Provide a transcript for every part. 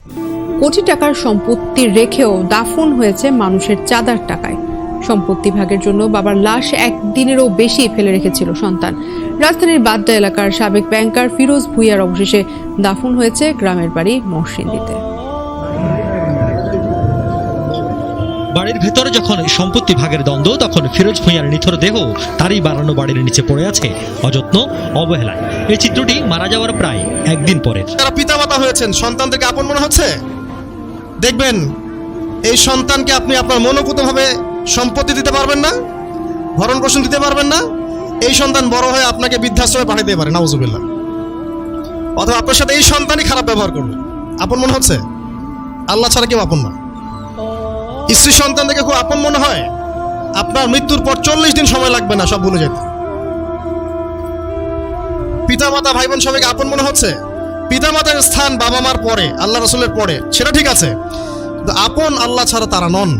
কোটি টাকার সম্পত্তি রেখেও দাফন হয়েছে মানুষের চাঁদার টাকায়। সম্পত্তি ভাগের জন্য বাবার লাশ একদিনেরও বেশি ফেলে রেখেছিল সন্তান। রাজধানীর বাড্ডা এলাকার সাবেক ব্যাংকার ফিরোজ ভুঁইয়ার অবশেষে দাফন হয়েছে গ্রামের বাড়ি মরসিন্দিতে। বাড়ির ভেতরে যখন সম্পত্তি ভাগের দ্বন্দ্ব, তখন ফিরোজ ভুঁইয়ার নিথর দেহ তারই বাড়ানো বাড়ির নিচে পড়ে আছে অযত্ন অবহেলায়। এই চিত্রটি মারা যাওয়ার প্রায় একদিন পরে। যারা পিতামাতা হয়েছেন, সন্তানদেরকে আপন মনে হচ্ছে? দেখবেন এই সন্তানকে আপনি আপনার মনোপুতভাবে সম্পত্তি দিতে পারবেন না, ভরণ পোষণ দিতে পারবেন না। এই সন্তান বড় হয়ে আপনাকে বৃদ্ধাশ্রমে পাঠিয়ে দিতে পারে, নাউজুবিল্লাহ। অথবা আপনার সাথে এই সন্তানই খারাপ ব্যবহার করবে। আপন মনে হচ্ছে? আল্লাহ ছাড়া কেউ আপন না। স্ত্রী সন্তান থেকে খুব আপন মনে হয়, আপনার মৃত্যুর পর 40 দিন সময় লাগবে না সব ভুলে যেতে। পিতামাতা ভাই বোন সবাইকে আপন মনে হচ্ছে? পিতামাতার স্থান বাবা মার পরে, আল্লাহ রাসূলের পরে, সেটা ঠিক আছে, কিন্তু আপন আল্লাহ ছাড়া তারা নন।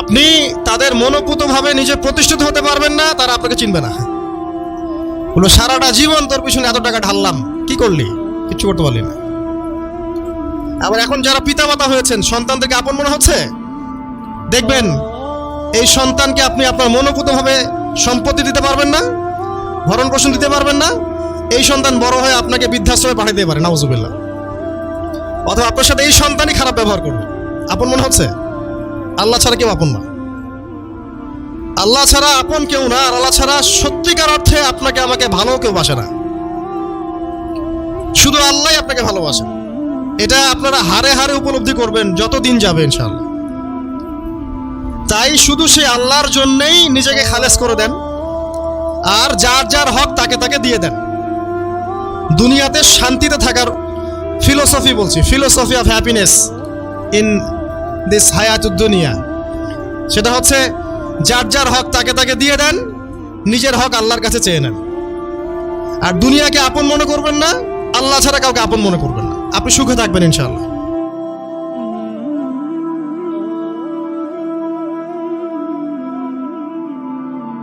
আপনি তাদের মনোপুতভাবে নিজে প্রতিষ্ঠিত হতে পারবেন না, তারা আপনাকে চিনবে না। বলো সারাটা জীবন তোর পিছনে এত টাকা ঢাললাম, কি করলি? কিচ্ছু করতে পারলি না। আবার এখন যারা পিতামাতা হয়েছেন, সন্তানদেরকে আপন মনে হচ্ছে? দেখবেন এই সন্তানকে আপনি আপনার মনোপুতভাবে সম্পত্তি দিতে পারবেন না, ভরণ পোষণ দিতে পারবেন না। এই সন্তান বড় হয়ে আপনাকে বৃদ্ধাশ্রমে পাঠিয়ে দিতে পারে, নাউজুবিল্লাহ। অথবা আপনার সাথে এই সন্তানই খারাপ ব্যবহার করবে। আপন মনে হচ্ছে? আল্লাহ ছাড়া কেউ আপন না। আল্লাহ ছাড়া আপন কেউ না, আর আল্লাহ ছাড়া সত্যিকার অর্থে আপনাকে আমাকে ভালো কেউ বাসে না। শুধু আল্লাহই আপনাকে ভালোবাসে। এটা আপনারা হারে হারে উপলব্ধি করবেন যত দিন যাবে ইনশাআল্লাহ। তাই শুধু সেই আল্লাহর জন্যেই নিজেকে খালেস করে দেন, আর যার যার হক তাকে তাকে দিয়ে দেন। দুনিয়াতে শান্তিতে থাকার ফিলোসফি বলছি, philosophy of happiness in this হায়াতুদ দুনিয়া, সেটা হচ্ছে যার যার হক তাকে তাকে দিয়ে দেন, নিজের হক আল্লাহর কাছে চেয়ে নেন। আর দুনিয়াকে আপন মনে করবেন না, আল্লাহ ছাড়া কাউকে আপন মনে করবেন না। আপনি সুখে থাকবেন ইনশাআল্লাহ।